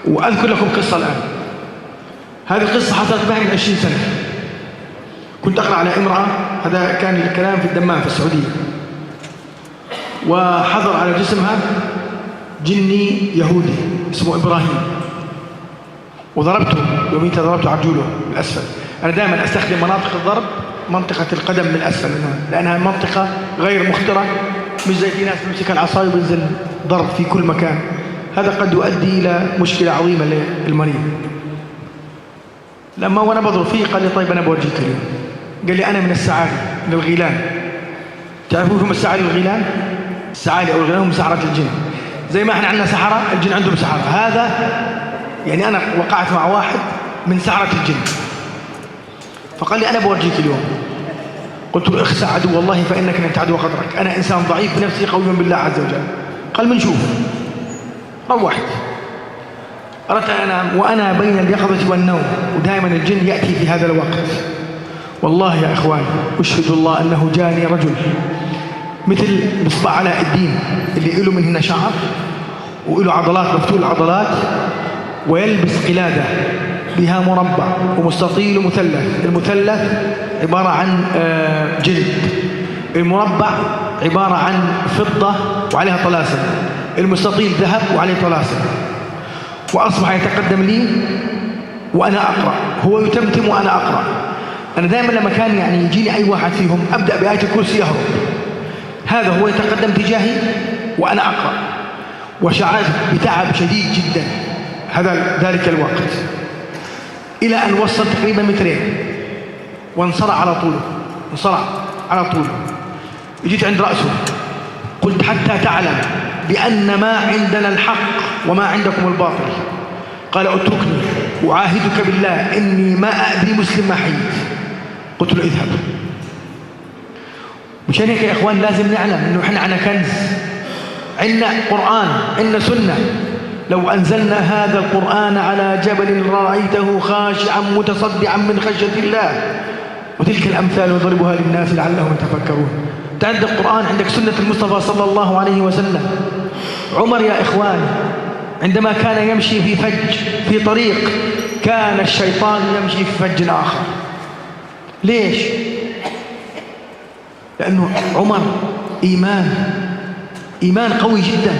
وأذكر لكم قصة الآن. هذه القصة حصلت معي من 20 سنة. كنت أقرأ على امرأة، هذا كان الكلام في الدمام في السعودية، وحضر على جسمها جني يهودي اسمه إبراهيم، وضربته يوميتها، ضربته عرجوله من الأسفل. أنا دائما أستخدم مناطق الضرب منطقة القدم من الأسفل منها، لأنها منطقة غير مخترة، مش زي في ناس بيمسك العصاية وبينزل ضرب في كل مكان. هذا قد يؤدي إلى مشكلة عظيمة للمريض. لما وأنا بضرب فيه قال لي طيب أنا بورجيك اليوم. قال لي أنا من السعالي، من الغيلان. تعرفون هم السعالي والغيلان؟ السعالي أو الغيلان هم سحرة الجن. زي ما احنا عندنا سحرة، الجن عندهم سحرة. هذا يعني أنا وقعت مع واحد من سحرة الجن، فقال لي أنا بورجيك اليوم. قلت له اخسع عدو الله فإنك لن تعدو قدرك، أنا إنسان ضعيف بنفسي قوي بالله عز وجل. قال بنشوف. روحت، أردت أن أنام وأنا بين اليقظة والنوم، ودائما الجن يأتي في هذا الوقت. والله يا إخوان أشهد الله أنه جاني رجل مثل مصباح علاء الدين اللي له من هنا شعر وله عضلات، مفتول العضلات، ويلبس قلادة بها مربع ومستطيل ومثلث. المثلث عبارة عن جلد، المربع عبارة عن فضة وعليها طلاسم، المستطيل ذهب وعليه طلاسم. وأصبح يتقدم لي وأنا أقرأ، هو يتمتم وأنا أقرأ. أنا دائما لما كان يعني يجيني أي واحد فيهم أبدأ بآية الكرسي يهرب، هذا هو يتقدم تجاهي وأنا أقرأ، وشعرت بتعب شديد جدا ذلك الوقت، إلى أن وصل تقريبا مترين وانصرع على طوله، انصرع على طوله. جيت عند رأسه قلت حتى تعلم بأن ما عندنا الحق وما عندكم الباطل. قال اتركني أعاهدك بالله إني ما أأذي مسلم ما حييت. قلت له اذهب. مشان هيك يا إخوان لازم نعلم إنه إحنا عنا كنز، عنا قرآن، عنا سنة. لو أنزلنا هذا القرآن على جبل رأيته خاشعا متصدعا من خشية الله. وتلك الأمثال نضربها للناس لعلهم يتفكرون. أنت عندك قرآن، عندك سنة المصطفى صلى الله عليه وسلم. عمر يا إخوان عندما كان يمشي في فج في طريق، كان الشيطان يمشي في فج آخر. ليش؟ لأنه عمر إيمان قوي جدا.